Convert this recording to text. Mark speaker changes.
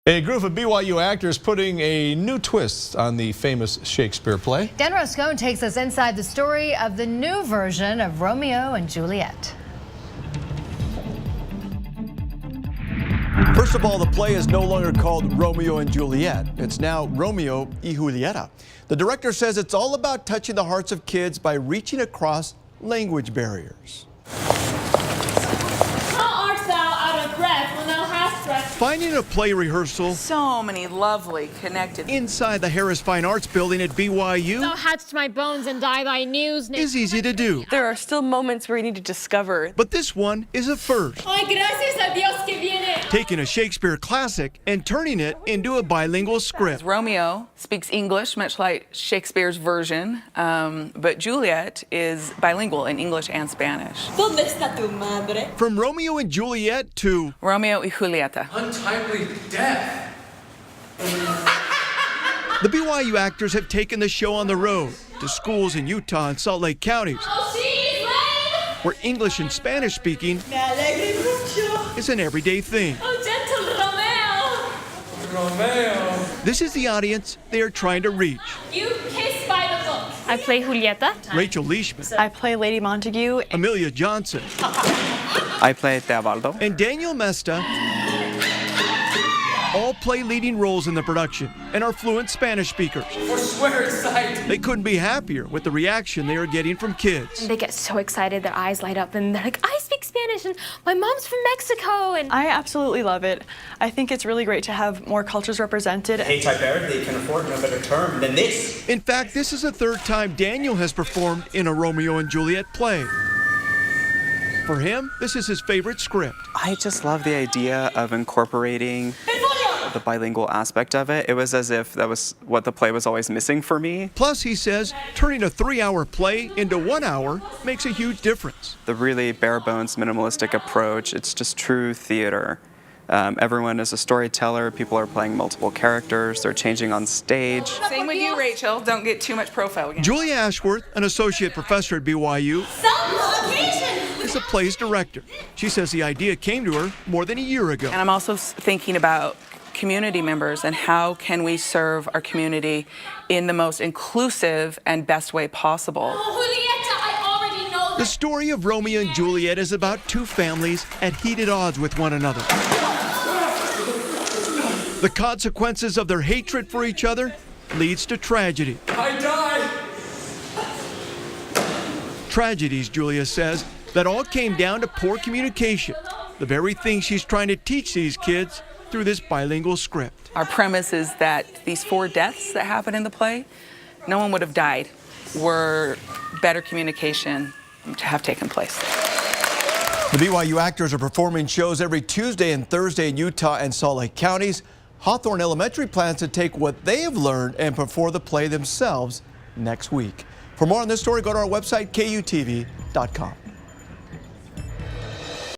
Speaker 1: A group of BYU actors putting a new twist on the famous Shakespeare play.
Speaker 2: Dan Rascon takes us inside the story of the new version of Romeo and Juliet.
Speaker 3: First of all, the play is no longer called Romeo and Juliet. It's now Romeo y Julieta. The director says it's all about touching the hearts of kids by reaching across language barriers. Finding a play rehearsal.
Speaker 4: So many lovely connected.
Speaker 3: Inside the Harris Fine Arts building at BYU.
Speaker 5: Thou hadst my bones and dye thy news.
Speaker 3: Is easy to do.
Speaker 4: There are still moments where you need to discover.
Speaker 3: But this one is a first.
Speaker 5: Ay, gracias a Dios que viene.
Speaker 3: Taking a Shakespeare classic and turning it into a bilingual script.
Speaker 4: Romeo speaks English, much like Shakespeare's version, but Juliet is bilingual in English and Spanish.
Speaker 6: ¿Dónde está tu madre?
Speaker 3: From Romeo and Juliet to
Speaker 4: Romeo y Julieta.
Speaker 7: Untimely death.
Speaker 3: The BYU actors have taken the show on the road to schools in Utah and Salt Lake counties, where English and Spanish speaking is an everyday thing.
Speaker 5: Oh, gentle Romeo.
Speaker 7: Romeo.
Speaker 3: This is the audience they are trying to reach.
Speaker 5: You kiss by the book. I play Julieta.
Speaker 3: Rachel Leishman,
Speaker 4: I play Lady Montague.
Speaker 3: Amelia Johnson,
Speaker 8: I play Teobaldo.
Speaker 3: and Daniel Mesta all play leading roles in the production and are fluent Spanish speakers.
Speaker 7: For swear sight.
Speaker 3: They couldn't be happier with the reaction they are getting from kids.
Speaker 5: They get so excited, their eyes light up, and they're like, I speak Spanish, and my mom's from Mexico. And
Speaker 9: I absolutely love it. I think it's really great to have more cultures represented.
Speaker 10: A-type Arab, they can afford no better term than this.
Speaker 3: In fact, this is the third time Daniel has performed in a Romeo and Juliet play. For him, this is his favorite script.
Speaker 8: I just love the idea of incorporating the bilingual aspect of it. It was as if that was what the play was always missing for me.
Speaker 3: Plus, he says, turning a 3-hour play into 1 hour makes a huge difference.
Speaker 8: The really bare bones minimalistic approach, it's just true theater. Everyone is a storyteller. People are playing multiple characters. They're changing on stage.
Speaker 4: Same with you, Rachel. Don't get too much profile again.
Speaker 3: Julia Ashworth, an associate professor at BYU, is the play's director. She says the idea came to her more than a year ago.
Speaker 4: And I'm also thinking about community members and how can we serve our community in the most inclusive and best way possible.
Speaker 3: The story of Romeo and Juliet is about two families at heated odds with one another. The consequences of their hatred for each other leads to tragedy.
Speaker 7: I die.
Speaker 3: Tragedies, Julia says, that all came down to poor communication, the very thing she's trying to teach these kids through this bilingual script.
Speaker 4: Our premise is that these 4 deaths that happen in the play, no one would have died were better communication to have taken place.
Speaker 3: The BYU actors are performing shows every Tuesday and Thursday in Utah and Salt Lake counties. Hawthorne Elementary plans to take what they have learned and perform the play themselves next week. For more on this story, go to our website, KUTV.com.